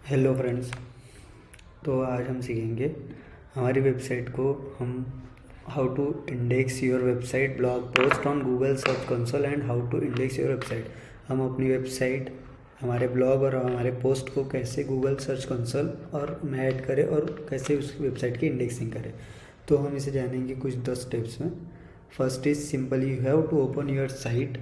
Hello friends. तो आज हम सीखेंगे हमारी वेबसाइट को हम how to index your website blog post on Google search console and how to index your website. हम अपनी वेबसाइट, हमारे ब्लॉग और हमारे पोस्ट को कैसे गूगल सर्च कंसोल और में ऐड करें और कैसे उस वेबसाइट की इंडेक्सिंग करें। तो हम इसे जानेंगे कुछ 10 स्टेप्स में। First is simple, you have to open your site.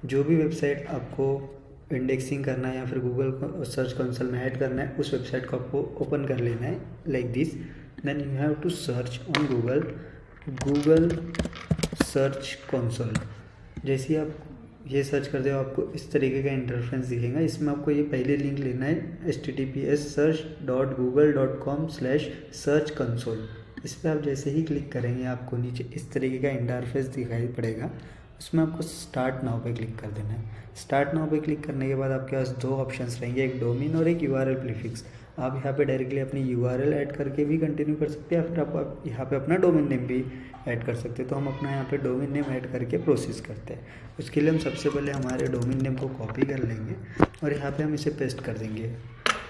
जो भी वेबसाइट आपको इंडेक्सिंग करना है या फिर गूगल सर्च कंसोल में ऐड करना है, उस वेबसाइट को आपको ओपन कर लेना है like this. Then you have to search on Google search console. जैसे ही आप ये सर्च करते हो आपको इस तरीके का इंटरफेस दिखेगा। इसमें आपको ये पहले लिंक लेना है https://google.com/search-console। इस पर आप जैसे ही क्लिक करेंगे आपको नीचे इस तरीके का इंटरफेस दिखाई पड़ेगा। उसमें आपको स्टार्ट नाउ पे क्लिक कर देना है। स्टार्ट नाउ पे क्लिक करने के बाद आपके पास दो ऑप्शंस रहेंगे, एक डोमेन और एक यूआरएल प्रीफिक्स। आप यहाँ पे डायरेक्टली अपनी यूआरएल ऐड करके भी कंटिन्यू कर सकते हैं या फिर आप यहाँ पे अपना डोमेन नेम भी ऐड कर सकते हैं। तो हम अपना यहाँ पे डोमेन नेम ऐड करके प्रोसेस करते हैं। उसके लिए हम सबसे पहले हमारे डोमेन नेम को कॉपी कर लेंगे और यहाँ पे हम इसे पेस्ट कर देंगे।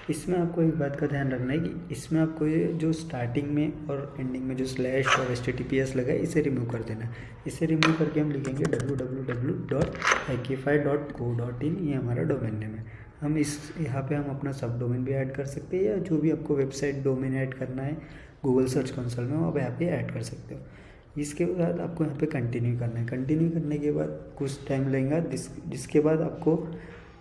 इसमें आपको एक बात का ध्यान रखना है कि इसमें आपको ये जो स्टार्टिंग में और एंडिंग में जो स्लैश और https लगा है इसे रिमूव कर देना है। इसे रिमूव करके हम लिखेंगे www.hackify.co.in। ये हमारा डोमेन नेम है। हम यहाँ पे हम अपना सब डोमेन भी ऐड कर सकते हैं या जो भी आपको वेबसाइट डोमेन ऐड करना है गूगल सर्च कंसोल में, वो आप यहाँ पे ऐड कर सकते हो। इसके बाद आपको यहाँ पे कंटिन्यू करना है। कंटिन्यू करने के बाद कुछ टाइम लगेगा, जिसके बाद आपको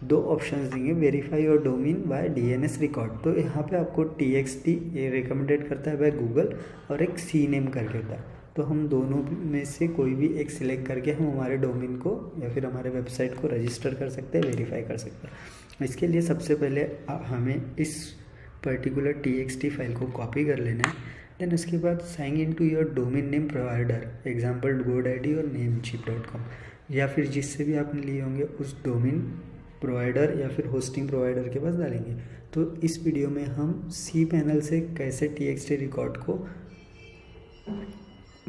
दो ऑप्शंस देंगे, verify your domain bye DNS record. तो यहाँ पे आपको TXT ये रिकमेंडेड करता है बाय गूगल और एक CNAME करके होता है। तो हम दोनों में से कोई भी एक सिलेक्ट करके हम हमारे डोमेन को या फिर हमारे वेबसाइट को रजिस्टर कर सकते हैं, वेरीफाई कर सकते हैं। इसके लिए सबसे पहले हमें इस पर्टिकुलर TXT फाइल को कॉपी कर लेना है। देन उसके बाद sign in to your domain name provider, example GoDaddy और namecheap.com, या फिर जिससे भी आपने लिए होंगे उस डोमेन प्रोवाइडर या फिर होस्टिंग प्रोवाइडर के पास डालेंगे। तो इस वीडियो में हम cPanel से कैसे TXT रिकॉर्ड को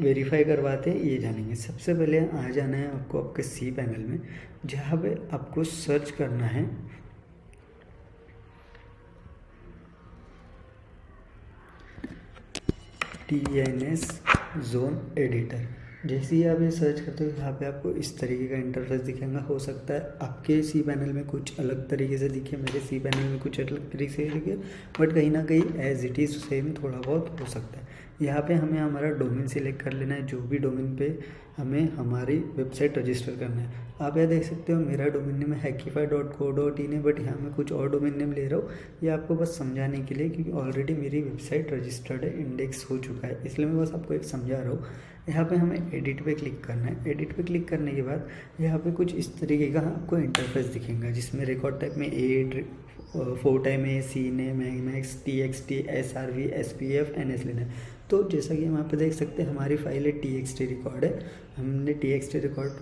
वेरीफाई करवाते हैं ये जानेंगे। सबसे पहले आ जाना है आपको आपके cPanel में, जहाँ पे आपको सर्च करना है DNS जोन एडिटर। जैसे ही आप ये सर्च करते हो यहाँ पे आपको इस तरीके का इंटरफेस दिखेगा। हो सकता है आपके cPanel में कुछ अलग तरीके से दिखे, मेरे cPanel में कुछ अलग तरीके से दिखे, बट कहीं ना कहीं एज इट इज़ सेम थोड़ा बहुत हो सकता है। यहाँ पे हमें हमारा डोमेन सिलेक्ट कर लेना है, जो भी डोमेन पे हमें हमारी वेबसाइट रजिस्टर करना है। आप यहाँ देख सकते हो मेरा डोमेन नेम hackify.co.in है, बट यहाँ मैं कुछ और डोमेन नेम ले रहा हूँ। ये आपको बस समझाने के लिए, क्योंकि ऑलरेडी मेरी वेबसाइट रजिस्टर्ड है, इंडेक्स हो चुका है, इसलिए मैं बस आपको एक समझा रहा हूँ। यहाँ पे हमें एडिट पे क्लिक करना है। एडिट पे क्लिक करने के बाद यहाँ पे कुछ इस तरीके का आपको इंटरफेस दिखेगा, जिसमें रिकॉर्ड टाइप में फोटो में CNAME, Emacs, TXT, SRV, SPF, NS लेना है। तो जैसा कि हम यहाँ पे देख सकते हैं हमारी फाइल है TXT रिकॉर्ड है। हमने TXT रिकॉर्ड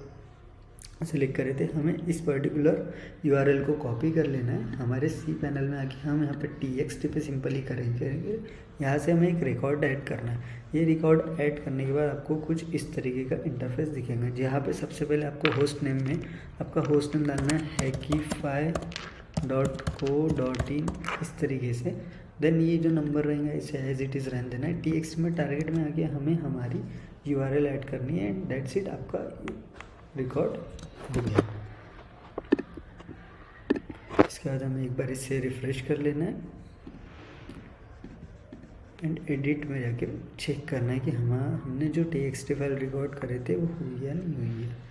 सेलेक्ट करे थे। हमें इस पर्टिकुलर URL को कॉपी कर लेना है। हमारे cPanel में आके हम यहाँ पे TXT पे सिंपली करेंगे। यहाँ से हमें एक रिकॉर्ड ऐड करना है। ये रिकॉर्ड ऐड करने के बाद आपको कुछ इस तरीके का इंटरफेस दिखेगा, जहाँ पे सबसे पहले आपको होस्ट नेम में आपका होस्ट नेम डालना है hackify.co.in इस तरीके से। देन ये जो नंबर रहेगा इसे एज इट इज़ रहने देना है। TXT में टारगेट में आके हमें हमारी URL ऐड करनी है। दैट्स इट, आपका रिकॉर्ड हो गया। इसके बाद हमें एक बार इसे रिफ्रेश कर लेना है एंड एडिट में जाके चेक करना है कि हमने जो TXT फाइल रिकॉर्ड करे थे वो हुई या नहीं हुई है।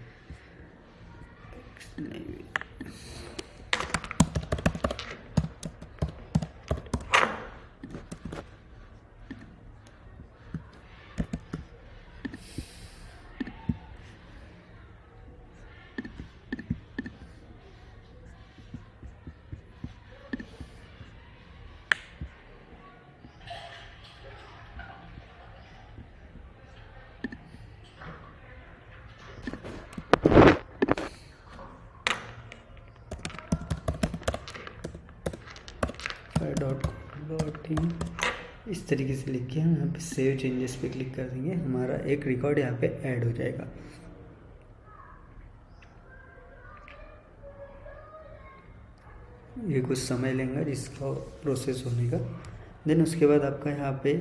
.in इस तरीके से लिख के हम यहाँ पे सेव चेंजेस पे क्लिक कर देंगे। हमारा एक रिकॉर्ड यहाँ पे ऐड हो जाएगा। ये कुछ समय लेगा जिसका प्रोसेस होने का। देन उसके बाद आपका यहाँ पे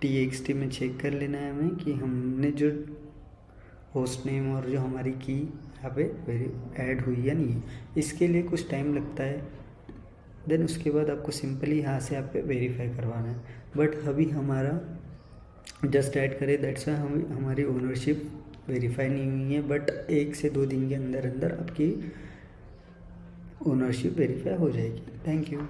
TXT में चेक कर लेना है हमें कि हमने जो होस्ट नेम और जो हमारी की यहाँ पे ऐड हुई या नहीं है, इसके लिए कुछ टाइम लगता है। देन उसके बाद आपको सिंपली यहाँ से आप पे वेरीफाई करवाना है। बट अभी हमारा जस्ट ऐड करें, दैट्स वाई हमारी ओनरशिप वेरीफाई नहीं हुई है, बट 1 से 2 दिन के अंदर अंदर आपकी ओनरशिप वेरीफाई हो जाएगी। Thank you.